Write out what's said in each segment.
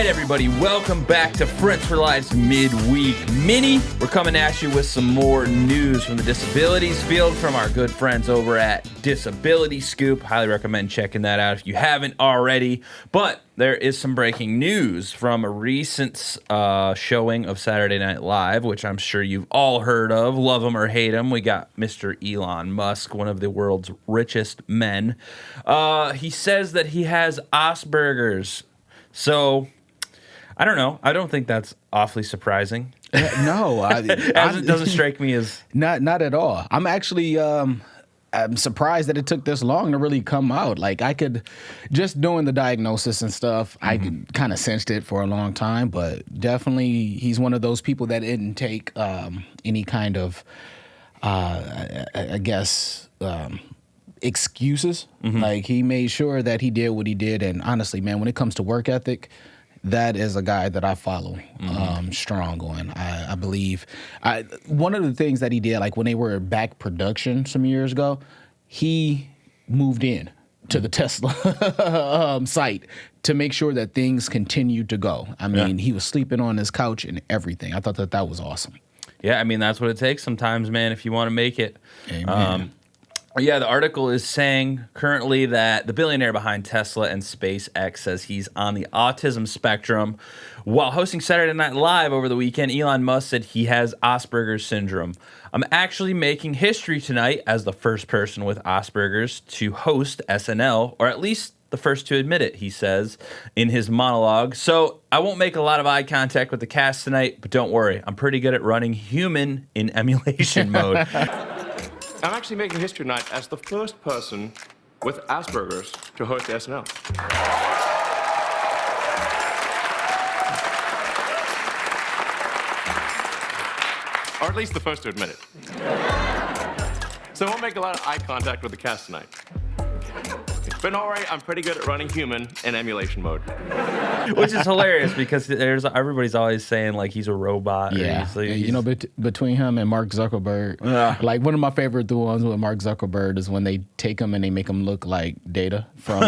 right, everybody, welcome back to Friends for Life's Midweek Mini. We're coming at you with some more news from the disabilities field from our good friends over at Disability Scoop. Highly recommend checking that out if you haven't already. But there is some breaking news from a recent showing of Saturday Night Live, which I'm sure you've all heard of. Love him or hate him, we got Mr. Elon Musk, one of the world's richest men. He says that he has Aspergers. So, I don't know. I don't think that's awfully surprising. No, it doesn't strike me as not at all. I'm actually I'm surprised that it took this long to really come out. Like I could just doing the diagnosis and stuff, I could kind of sensed it for a long time, but definitely he's one of those people that didn't take any kind of I guess excuses. Like he made sure that he did what he did, and honestly, man, when it comes to work ethic, that is a guy that I follow strong on. I believe one of the things that he did, like when they were back production some years ago, he moved in to the Tesla site to make sure that things continued to go. I mean, he was sleeping on his couch and everything. I thought that was awesome. Yeah, I mean, that's what it takes sometimes, man, if you want to make it. Amen. Yeah, the article is saying currently that the billionaire behind Tesla and SpaceX says he's on the autism spectrum. While hosting Saturday Night Live over the weekend, Elon Musk said he has Asperger's syndrome. I'm actually making history tonight as the first person with Asperger's to host SNL, or at least the first to admit it, he says in his monologue. So I won't make a lot of eye contact with the cast tonight, but don't worry, I'm pretty good at running human in emulation mode. I'm actually making history tonight as the first person with Asperger's to host the SNL. Or at least the first to admit it. So I won't make a lot of eye contact with the cast tonight. But don't worry, I'm pretty good at running human in emulation mode. Which is hilarious because everybody's always saying like he's a robot. Yeah, he's, you know, between him and Mark Zuckerberg, like one of my favorite ones with Mark Zuckerberg is when they take him and they make him look like Data from,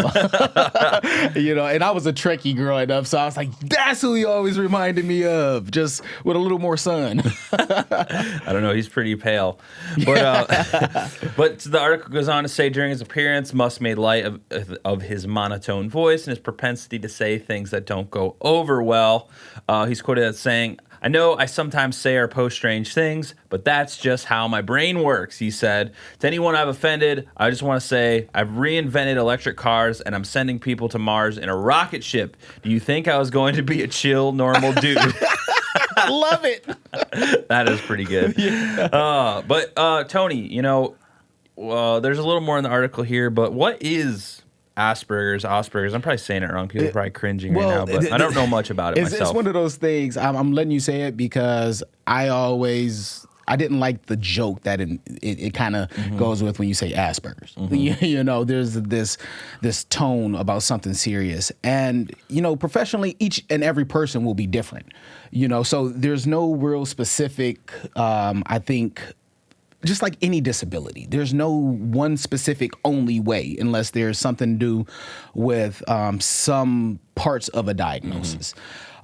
you know. And I was a Trekkie growing up, so I was like, that's who he always reminded me of, just with a little more sun. I don't know, he's pretty pale, but but the article goes on to say during his appearance, Musk made light of his monotone voice and his propensity to say things that don't go over well. He's quoted as saying, "I know I sometimes say or post strange things, but that's just how my brain works," he said. "To anyone I've offended, I just want to say I've reinvented electric cars and I'm sending people to Mars in a rocket ship. Do you think I was going to be a chill, normal dude?" I love it. That is pretty good. Yeah. But Tony, you know, there's a little more in the article here, but what is Asperger's? I'm probably saying it wrong. People are probably cringing right now, but I don't know much about it myself. It's one of those things. I'm letting you say it because I didn't like the joke that it kind of goes with when you say Asperger's. You know, there's this tone about something serious. And, you know, professionally, each and every person will be different. You know, so there's no real specific, I think, just like any disability, there's no one specific only way unless there's something to do with some parts of a diagnosis,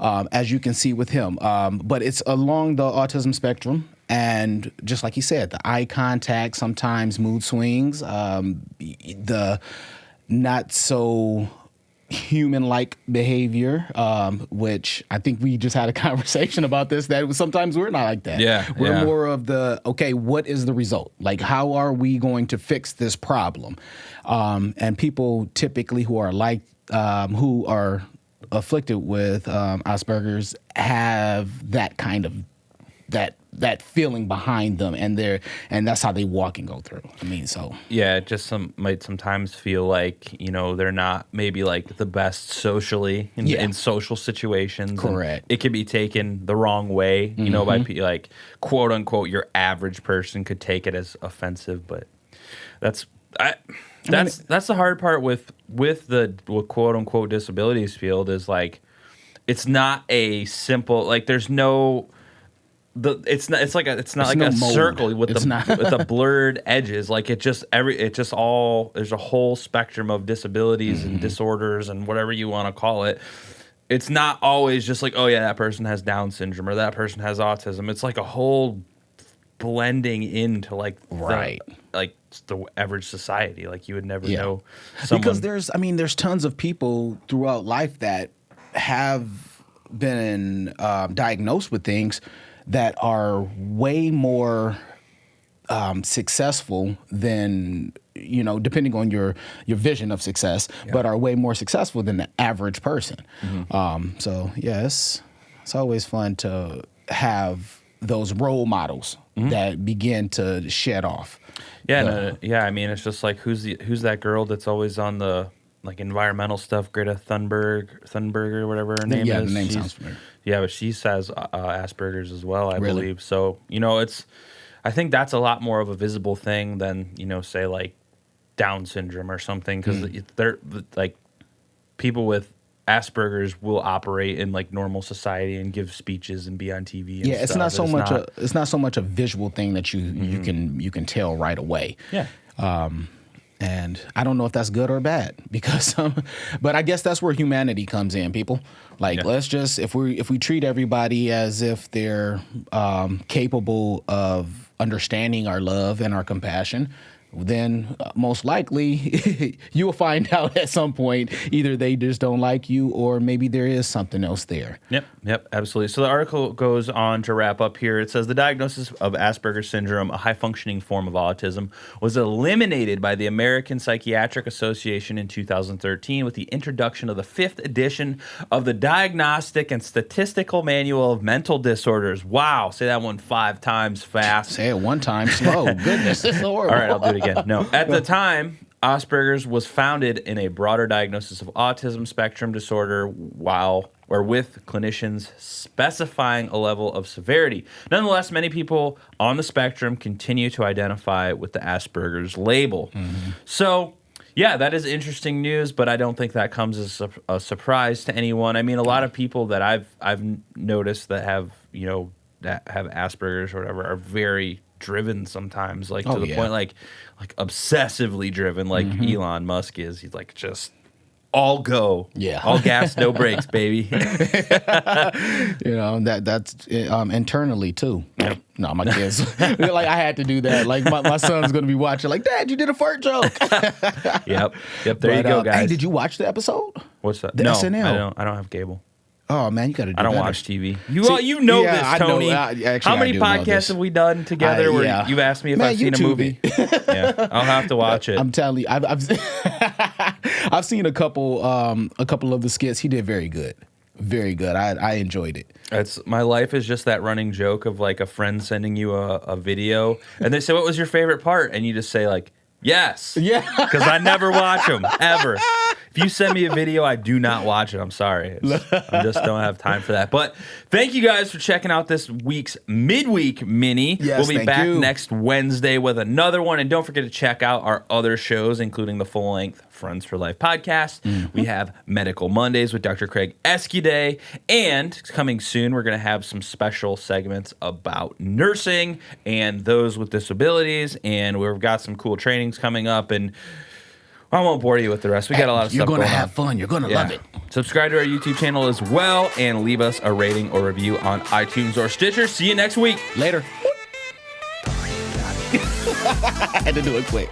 as you can see with him. But it's along the autism spectrum. And just like you said, the eye contact, sometimes mood swings, the not so human-like behavior, which I think we just had a conversation about this, that sometimes we're not like that. We're more of the, okay, what is the result? Like, how are we going to fix this problem? And people typically who are afflicted with Asperger's have that kind of that feeling behind them, and that's how they walk and go through. I mean, so yeah, it just might sometimes feel like, you know, they're not maybe like the best socially in social situations. Correct. And it can be taken the wrong way, you know, by like quote unquote your average person could take it as offensive, but that's the hard part with the quote unquote disabilities field is like it's not a simple, like there's no. It's not like a circle with the blurred edges. Like there's a whole spectrum of disabilities and disorders and whatever you want to call it. it's not always just like, oh yeah, that person has Down syndrome or that person has autism. It's like a whole blending into like the average society. Like you would never know someone. Because there's tons of people throughout life that have been diagnosed with things that are way more successful than, depending on your vision of success, but are way more successful than the average person. So yes, it's always fun to have those role models that begin to shed off. I mean, it's just like who's that girl that's always on the like environmental stuff, Greta Thunberg or whatever her name is. Yeah, the name sounds familiar. Yeah, but she says Asperger's as well, I believe. So, I think that's a lot more of a visible thing than, say like Down syndrome or something, because they're like people with Asperger's will operate in like normal society and give speeches and be on TV. And it's stuff. It's not so much a visual thing that you can tell right away. Yeah. And I don't know if that's good or bad because, but I guess that's where humanity comes in, people. Like, let's just, if we treat everybody as if they're capable of understanding our love and our compassion, then most likely you will find out at some point either they just don't like you or maybe there is something else there. Yep, absolutely. So the article goes on to wrap up here. It says the diagnosis of Asperger syndrome, a high-functioning form of autism, was eliminated by the American Psychiatric Association in 2013 with the introduction of the 5th edition of the Diagnostic and Statistical Manual of Mental Disorders. Wow, say that one 5 times fast. Say it one time slow. Goodness, it's horrible. All right, I'll do it again. No, at the time, Asperger's was founded in a broader diagnosis of autism spectrum disorder with clinicians specifying a level of severity. Nonetheless, many people on the spectrum continue to identify with the Asperger's label. So, yeah, that is interesting news, but I don't think that comes as a surprise to anyone. I mean, a lot of people that I've noticed that have Asperger's or whatever are very driven sometimes, like to the point like obsessively driven, like Elon Musk is. He's like just all go, all gas, no brakes, baby. That's internally too. No, my kids like I had to do that. Like my son's gonna be watching. Like, Dad, you did a fart joke. Yep. There you go, guys. Hey, did you watch the episode? What's that? The no, SNL. I don't have cable. Oh man, you got to do. I don't watch TV. You know this, Tony. How many podcasts have we done together where you've asked me if I've seen a movie? I'll have to watch it. I'm telling you, I've seen a couple of the skits. He did very good, very good. I enjoyed it. My life is just that running joke of like a friend sending you a video, and they say, "What was your favorite part?" And you just say like, "Yes," because I never watch them ever. If you send me a video, I do not watch it. I'm sorry. I just don't have time for that. But thank you guys for checking out this week's Midweek Mini. Yes, we'll be back next Wednesday with another one. And don't forget to check out our other shows, including the full-length Friends for Life podcast. We have Medical Mondays with Dr. Craig Escuday. And coming soon, we're going to have some special segments about nursing and those with disabilities. And we've got some cool trainings coming up. And I won't bore you with the rest. We got a lot of stuff going on. You're going to have fun. You're going to love it. Subscribe to our YouTube channel as well and leave us a rating or review on iTunes or Stitcher. See you next week. Later. I had to do it quick.